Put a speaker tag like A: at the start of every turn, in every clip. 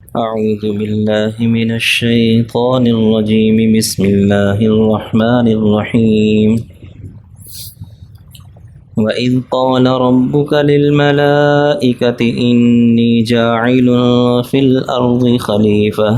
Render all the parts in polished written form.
A: أعوذ بالله من الشيطان الرجيم بسم الله الرحمن الرحيم وإذ قال ربك للملائكة إني جاعل في الأرض خليفة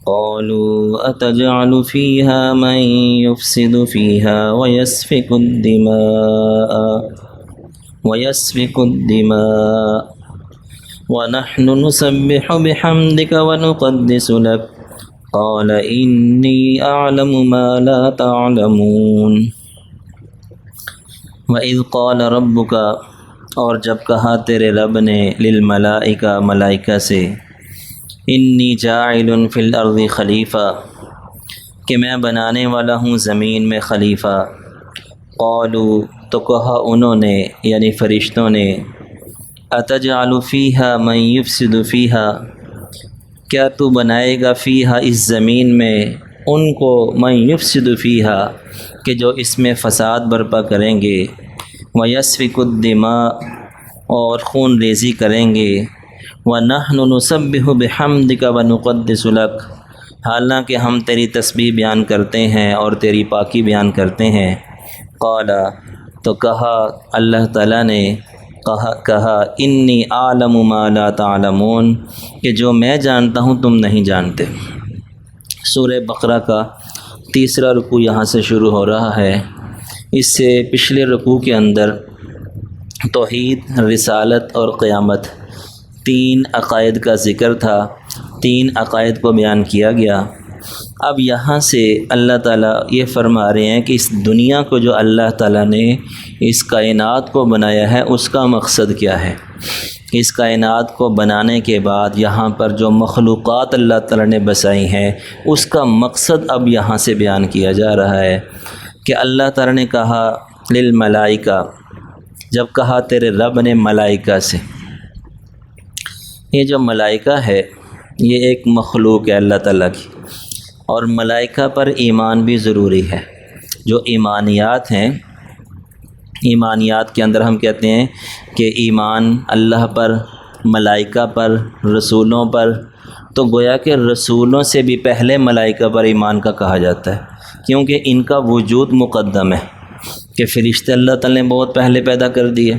A: قالوا أتجعل فيها من يفسد فيها ويسفك الدماء ونحن نسبح بحمدك ونقدس لك قال إني أعلم ما لا تعلمون وَإِذْ قَالَ رَبُّكَ اور جب کہا تیرے رب نے للملائکہ ملائکہ سے انی جاعل فی الارض خلیفہ کہ میں بنانے والا ہوں زمین میں خلیفہ قالوا تو کہا انہوں نے یعنی فرشتوں نے اتجعل فیہا من یفسد فیہا کیا تو بنائے گا فیہا اس زمین میں ان کو من یفسد فیہا کہ جو اس میں فساد برپا کریں گے ویسفک الدماء اور خون ریزی کریں گے ونحن نسبح بحمدک ونقدس لک حالانکہ ہم تیری تسبیح بیان کرتے ہیں اور تیری پاکی بیان کرتے ہیں قال تو کہا اللہ تعالیٰ نے کہا انی اعلم ما لا تعلمون کہ جو میں جانتا ہوں تم نہیں جانتے۔ سورہ بقرہ کا تیسرا رکوع یہاں سے شروع ہو رہا ہے۔ اس سے پچھلے رکوع کے اندر توحید، رسالت اور قیامت تین عقائد کا ذکر تھا، تین عقائد کو بیان کیا گیا۔ اب یہاں سے اللہ تعالیٰ یہ فرما رہے ہیں کہ اس دنیا کو جو اللہ تعالیٰ نے اس کائنات کو بنایا ہے اس کا مقصد کیا ہے۔ اس کائنات کو بنانے کے بعد یہاں پر جو مخلوقات اللہ تعالیٰ نے بسائی ہیں اس کا مقصد اب یہاں سے بیان کیا جا رہا ہے کہ اللہ تعالیٰ نے کہا للملائکہ، جب کہا تیرے رب نے ملائکہ سے، یہ جو ملائکہ ہے یہ ایک مخلوق ہے اللہ تعالیٰ کی، اور ملائکہ پر ایمان بھی ضروری ہے۔ جو ایمانیات ہیں، ایمانیات کے اندر ہم کہتے ہیں کہ ایمان اللہ پر، ملائکہ پر، رسولوں پر، تو گویا کہ رسولوں سے بھی پہلے ملائکہ پر ایمان کا کہا جاتا ہے، کیونکہ ان کا وجود مقدم ہے کہ فرشتے اللہ تعالیٰ نے بہت پہلے پیدا کر دیے،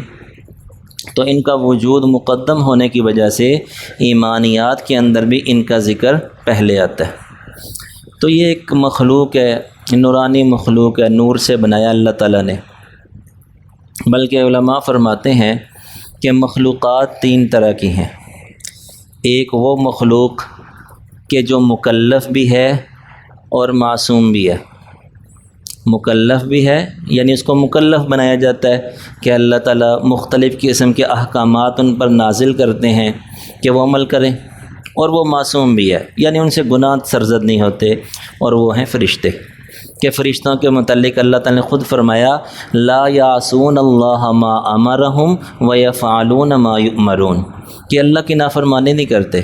A: تو ان کا وجود مقدم ہونے کی وجہ سے ایمانیات کے اندر بھی ان کا ذکر پہلے آتا ہے۔ تو یہ ایک مخلوق ہے، نورانی مخلوق ہے، نور سے بنایا اللہ تعالیٰ نے۔ بلکہ علماء فرماتے ہیں کہ مخلوقات تین طرح کی ہیں۔ ایک وہ مخلوق کہ جو مکلف بھی ہے اور معصوم بھی ہے۔ مکلف بھی ہے یعنی اس کو مکلف بنایا جاتا ہے کہ اللہ تعالیٰ مختلف قسم کے احکامات ان پر نازل کرتے ہیں کہ وہ عمل کریں، اور وہ معصوم بھی ہے یعنی ان سے گناہ سرزد نہیں ہوتے، اور وہ ہیں فرشتے کہ فرشتوں کے متعلق اللہ تعالیٰ نے خود فرمایا لا یعصون اللہ ما امرہم ویفعلون ما یؤمرون کہ اللہ کی نافرمانی نہیں کرتے،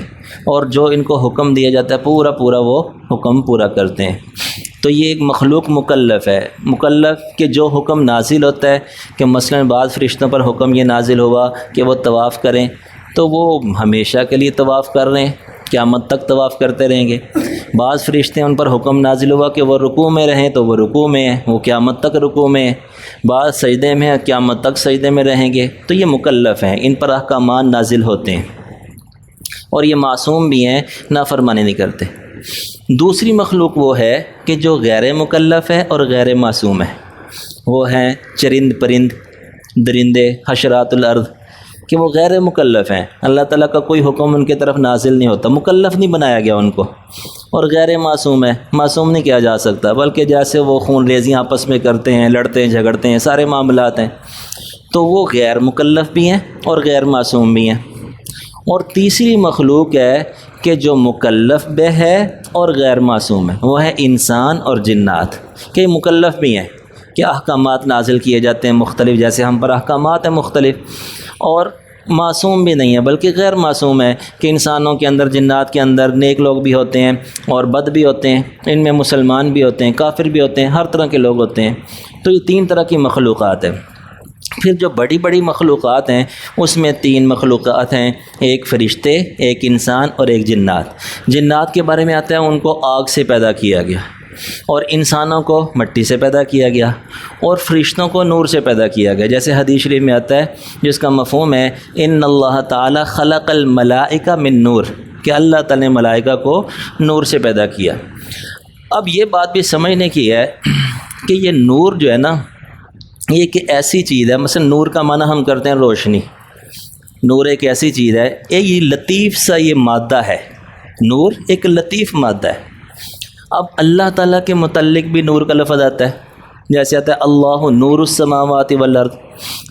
A: اور جو ان کو حکم دیا جاتا ہے پورا پورا وہ حکم پورا کرتے ہیں۔ تو یہ ایک مخلوق مکلف ہے، مکلف کہ جو حکم نازل ہوتا ہے کہ مثلا بعض فرشتوں پر حکم یہ نازل ہوا کہ وہ طواف کریں، تو وہ ہمیشہ کے لیے طواف کر رہے ہیں، قیامت تک طواف کرتے رہیں گے۔ بعض فرشتے ان پر حکم نازل ہوا کہ وہ رکوع میں رہیں تو وہ رکوع میں ہیں، وہ قیامت تک رکوع میں ہیں۔ بعض سجدے میں ہیں، قیامت تک سجدے میں رہیں گے۔ تو یہ مکلف ہیں، ان پر احکامات نازل ہوتے ہیں، اور یہ معصوم بھی ہیں، نافرمانی نہیں کرتے۔ دوسری مخلوق وہ ہے کہ جو غیر مکلف ہے اور غیر معصوم ہے، وہ ہیں چرند پرند، درندے، حشرات الارض، کہ وہ غیر مکلف ہیں، اللہ تعالیٰ کا کوئی حکم ان کے طرف نازل نہیں ہوتا، مکلف نہیں بنایا گیا ان کو، اور غیر معصوم ہے، معصوم نہیں کیا جا سکتا، بلکہ جیسے وہ خون ریزیاں آپس میں کرتے ہیں، لڑتے ہیں، جھگڑتے ہیں، سارے معاملات ہیں، تو وہ غیر مکلف بھی ہیں اور غیر معصوم بھی ہیں۔ اور تیسری مخلوق ہے کہ جو مکلف بھی ہے اور غیر معصوم ہے، وہ ہے انسان اور جنات، کہ مکلف بھی ہیں کہ احکامات نازل کیے جاتے ہیں مختلف، جیسے ہم پر احکامات ہیں مختلف، اور معصوم بھی نہیں ہے بلکہ غیر معصوم ہے کہ انسانوں کے اندر، جنات کے اندر نیک لوگ بھی ہوتے ہیں اور بد بھی ہوتے ہیں، ان میں مسلمان بھی ہوتے ہیں، کافر بھی ہوتے ہیں، ہر طرح کے لوگ ہوتے ہیں۔ تو یہ تین طرح کی مخلوقات ہیں۔ پھر جو بڑی بڑی مخلوقات ہیں اس میں 3 مخلوقات ہیں، ایک فرشتے، ایک انسان اور ایک جنات۔ جنات کے بارے میں آتا ہے ان کو آگ سے پیدا کیا گیا، اور انسانوں کو مٹی سے پیدا کیا گیا، اور فرشتوں کو نور سے پیدا کیا گیا، جیسے حدیث شریف میں آتا ہے جس کا مفہوم ہے ان اللہ تعالی خلق الملائکہ من نور، کہ اللہ تعالی نے ملائکہ کو نور سے پیدا کیا۔ اب یہ بات بھی سمجھنے کی ہے کہ یہ نور جو ہے نا، یہ ایک ایسی چیز ہے، مثلا نور کا معنی ہم کرتے ہیں روشنی، نور ایک ایسی چیز ہے، یہ لطیف سا یہ مادہ ہے، نور ایک لطیف مادہ ہے۔ اب اللہ تعالیٰ کے متعلق بھی نور کا لفظ آتا ہے، جیسے آتا ہے اللہ نور السماوات والارض۔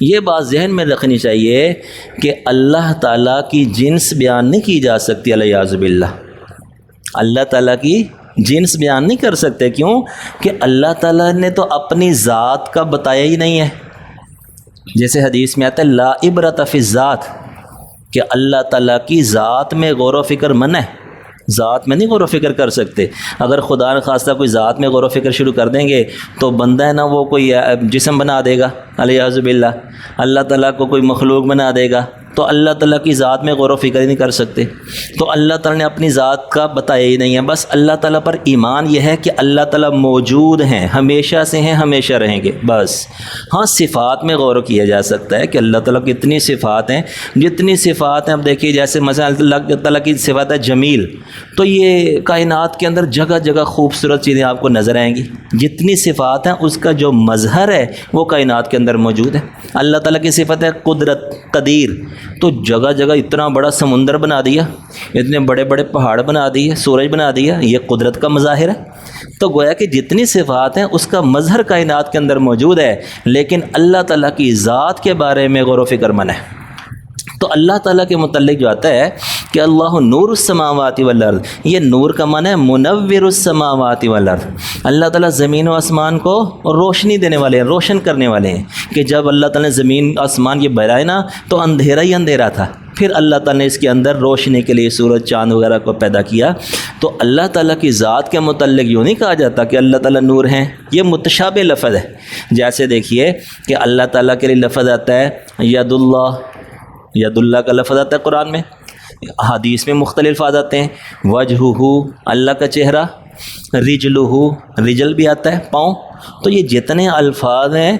A: یہ بات ذہن میں رکھنی چاہیے کہ اللہ تعالیٰ کی جنس بیان نہیں کی جا سکتی، الیاذ باللہ، اللہ تعالیٰ کی جنس بیان نہیں کر سکتے۔ کیوں؟ کہ اللہ تعالیٰ نے تو اپنی ذات کا بتایا ہی نہیں ہے، جیسے حدیث میں آتا ہے لا عبرۃ فی الذات، کہ اللہ تعالیٰ کی ذات میں غور و فکر منع ہے، ذات میں نہیں غور و فکر کر سکتے۔ اگر خدا نخواستہ کوئی ذات میں غور و فکر شروع کر دیں گے تو بندہ ہے نا وہ کوئی جسم بنا دے گا، الیاذ باللہ، اللہ تعالیٰ کو کوئی مخلوق بنا دے گا، تو اللہ تعالیٰ کی ذات میں غور و فکر ہی نہیں کر سکتے۔ تو اللہ تعالیٰ نے اپنی ذات کا بتایا ہی نہیں ہے، بس اللہ تعالیٰ پر ایمان یہ ہے کہ اللہ تعالیٰ موجود ہیں، ہمیشہ سے ہیں، ہمیشہ رہیں گے، بس۔ ہاں صفات میں غور کیا جا سکتا ہے کہ اللہ تعالیٰ کی اتنی صفات ہیں، جتنی صفات ہیں اب دیکھیے، جیسے مثلا اللہ تعالیٰ کی صفات ہے جمیل، تو یہ کائنات کے اندر جگہ جگہ خوبصورت چیزیں آپ کو نظر آئیں گی، جتنی صفات ہیں اس کا جو مظہر ہے وہ کائنات کے اندر موجود ہے۔ اللہ تعالیٰ کی صفت ہے قدرت، قدیر، تو جگہ جگہ اتنا بڑا سمندر بنا دیا، اتنے بڑے بڑے پہاڑ بنا دیے، سورج بنا دیا، یہ قدرت کا مظاہر ہے۔ تو گویا کہ جتنی صفات ہیں اس کا مظہر کائنات کے اندر موجود ہے، لیکن اللہ تعالیٰ کی ذات کے بارے میں غور و فکر منع ہے۔ تو اللہ تعالیٰ کے متعلق جو آتا ہے کہ اللہ نور السماوات والارض، یہ نور کا معنی ہے منور السماوات والارض، اللہ تعالیٰ زمین و آسمان کو روشنی دینے والے ہیں، روشن کرنے والے ہیں، کہ جب اللہ تعالیٰ نے زمین آسمان یہ بنائے نا تو اندھیرا ہی اندھیرا تھا، پھر اللہ تعالیٰ نے اس کے اندر روشنی کے لیے سورج چاند وغیرہ کو پیدا کیا۔ تو اللہ تعالیٰ کی ذات کے متعلق یوں نہیں کہا جاتا کہ اللہ تعالیٰ نور ہیں، یہ متشابہ لفظ ہے۔ جیسے دیکھیے کہ اللہ تعالیٰ کے لیے لفظ آتا ہے ید اللہ، ید اللہ کا لفظ آتا ہے قرآن میں، حدیث میں مختلف الفاظ آتے ہیں، وجہہ اللہ کا چہرہ، رجلہ رجل بھی آتا ہے پاؤں۔ تو یہ جتنے الفاظ ہیں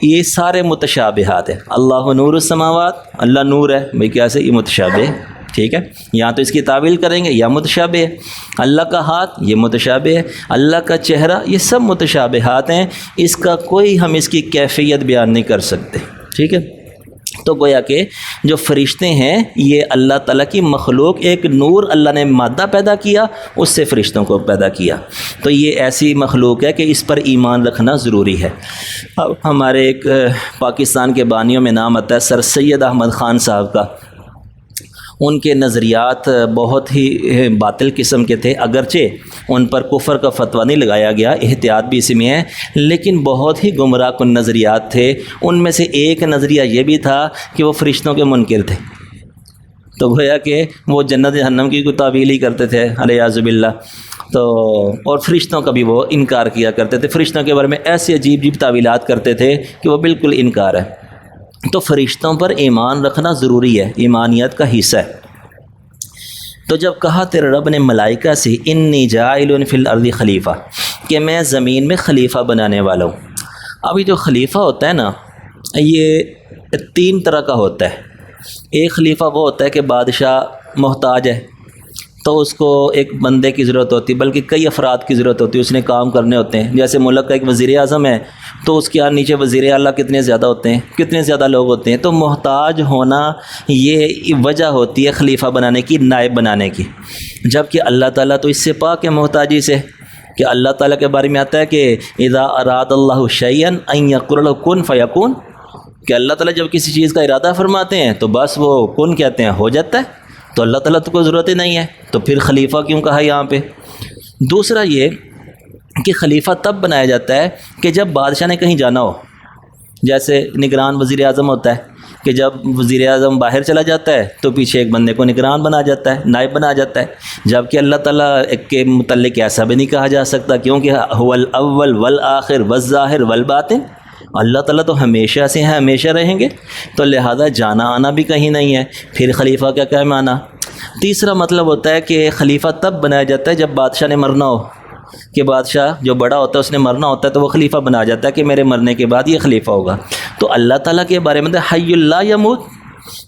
A: یہ سارے متشابہات ہیں۔ اللہ نور السماوات، اللہ نور ہے، بھئی کیسے؟ یہ متشابہ ہے، ٹھیک ہے، یا تو اس کی تعویل کریں گے یا متشابہ ہے۔ اللہ کا ہاتھ، یہ متشابہ ہے، اللہ کا چہرہ، یہ سب متشابہات ہیں، اس کا کوئی ہم اس کی کیفیت بیان نہیں کر سکتے، ٹھیک ہے۔ تو گویا کہ جو فرشتے ہیں یہ اللہ تعالیٰ کی مخلوق، ایک نور اللہ نے مادہ پیدا کیا، اس سے فرشتوں کو پیدا کیا، تو یہ ایسی مخلوق ہے کہ اس پر ایمان رکھنا ضروری ہے۔ اب ہمارے ایک پاکستان کے بانیوں میں نام آتا ہے سر سید احمد خان صاحب کا، ان کے نظریات بہت ہی باطل قسم کے تھے، اگرچہ ان پر کفر کا فتویٰ نہیں لگایا گیا، احتیاط بھی اسی میں ہے، لیکن بہت ہی گمراہ کن نظریات تھے۔ ان میں سے ایک نظریہ یہ بھی تھا کہ وہ فرشتوں کے منکر تھے، تو گویا کہ وہ جنت جہنم کی کوئی تعویل ہی کرتے تھے، الیاذ باللہ، تو اور فرشتوں کا بھی وہ انکار کیا کرتے تھے، فرشتوں کے بارے میں ایسی عجیب عجیب تعویلات کرتے تھے کہ وہ بالکل انکار ہے۔ تو فرشتوں پر ایمان رکھنا ضروری ہے، ایمانیت کا حصہ ہے۔ تو جب کہا تیرے رب نے ملائکہ سے انی جاعل فی الارض خلیفہ، کہ میں زمین میں خلیفہ بنانے والا ہوں۔ اب یہ جو خلیفہ ہوتا ہے نا یہ 3 طرح کا ہوتا ہے۔ ایک خلیفہ وہ ہوتا ہے کہ بادشاہ محتاج ہے تو اس کو ایک بندے کی ضرورت ہوتی ہے، بلکہ کئی افراد کی ضرورت ہوتی ہے، اس نے کام کرنے ہوتے ہیں۔ جیسے ملک کا ایک وزیر اعظم ہے تو اس کے نیچے وزیر اعلیٰ کتنے زیادہ ہوتے ہیں، کتنے زیادہ لوگ ہوتے ہیں۔ تو محتاج ہونا یہ وجہ ہوتی ہے خلیفہ بنانے کی، نائب بنانے کی، جبکہ اللہ تعالیٰ تو اس سے پاک ہے محتاجی سے، کہ اللہ تعالیٰ کے بارے میں آتا ہے کہ اذا اراد اللہ شیئا ان یقول له کن فیکون، کہ اللہ تعالیٰ جب کسی چیز کا ارادہ فرماتے ہیں تو بس وہ کن کہتے ہیں، ہو جاتا ہے۔ تو اللہ تعالیٰ تو کوئی ضرورت ہی نہیں ہے، تو پھر خلیفہ کیوں کہا یہاں پہ؟ دوسرا یہ کہ خلیفہ تب بنایا جاتا ہے کہ جب بادشاہ نے کہیں جانا ہو، جیسے نگران وزیر اعظم ہوتا ہے کہ جب وزیر اعظم باہر چلا جاتا ہے تو پیچھے ایک بندے کو نگران بنا جاتا ہے، نائب بنا جاتا ہے، جبکہ اللہ تعالیٰ کے متعلق ایسا بھی نہیں کہا جا سکتا، کیونکہ هو الاول والآخر والظاہر والباطن، اللہ تعالیٰ تو ہمیشہ سے ہیں، ہمیشہ رہیں گے، تو لہذا جانا آنا بھی کہیں نہیں ہے، پھر خلیفہ کا کیا معنی؟ تیسرا مطلب ہوتا ہے کہ خلیفہ تب بنایا جاتا ہے جب بادشاہ نے مرنا ہو، کہ بادشاہ جو بڑا ہوتا ہے اس نے مرنا ہوتا ہے تو وہ خلیفہ بنا جاتا ہے کہ میرے مرنے کے بعد یہ خلیفہ ہوگا۔ تو اللہ تعالیٰ کے بارے میں حی لا یموت،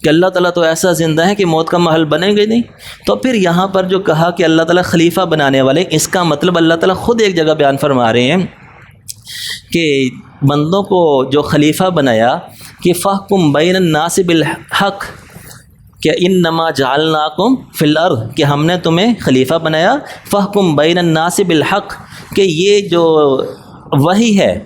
A: کہ اللہ تعالیٰ تو ایسا زندہ ہے کہ موت کا محل بنیں گے نہیں۔ تو پھر یہاں پر جو کہا کہ اللہ تعالیٰ خلیفہ بنانے والے، اس کا مطلب اللہ تعالیٰ خود ایک جگہ بیان فرما رہے ہیں کہ بندوں کو جو خلیفہ بنایا کہ فاحکم بین الناس بالحق، کہ انما جعلناکم فی الارض، کہ ہم نے تمہیں خلیفہ بنایا، فاحکم بین الناس بالحق، کہ یہ جو وحی ہے،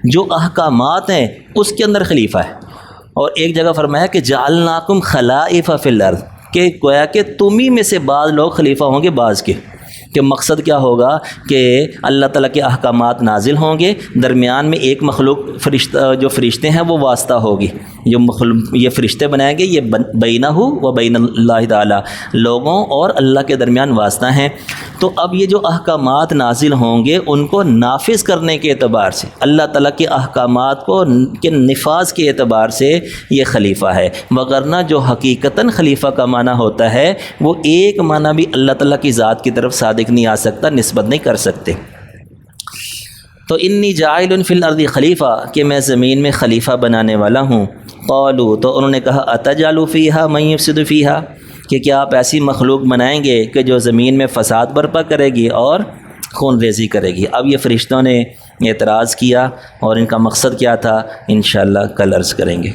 A: جو احکامات ہیں، اس کے اندر خلیفہ ہے۔ اور ایک جگہ فرمایا کہ جعلناکم خلائف فی الارض، کہ گویا کہ تمہیں میں سے بعض لوگ خلیفہ ہوں گے بعض کے، کہ مقصد کیا ہوگا کہ اللہ تعالیٰ کے احکامات نازل ہوں گے، درمیان میں ایک مخلوق فرشتہ، جو فرشتے ہیں وہ واسطہ ہوگی، یہ فرشتے بنائیں گے، یہ بینہ و بین اللہ تعالیٰ، لوگوں اور اللہ کے درمیان واسطہ ہیں۔ تو اب یہ جو احکامات نازل ہوں گے ان کو نافذ کرنے کے اعتبار سے، اللہ تعالیٰ کے احکامات کو کے نفاذ کے اعتبار سے یہ خلیفہ ہے، وگرنہ جو حقیقتاً خلیفہ کا معنی ہوتا ہے وہ ایک معنی بھی اللہ تعالیٰ کی ذات کی طرف صادق نہیں آ سکتا، نسبت نہیں کر سکتے۔ تو انی جاعل فی الارض خلیفہ، کہ میں زمین میں خلیفہ بنانے والا ہوں۔ قالوا، تو انہوں نے کہا اتجعل فیہا من یفسد فیہا، کہ کیا آپ ایسی مخلوق بنائیں گے کہ جو زمین میں فساد برپا کرے گی اور خون ریزی کرے گی۔ اب یہ فرشتوں نے اعتراض کیا اور ان کا مقصد کیا تھا، انشاءاللہ کل عرض کریں گے۔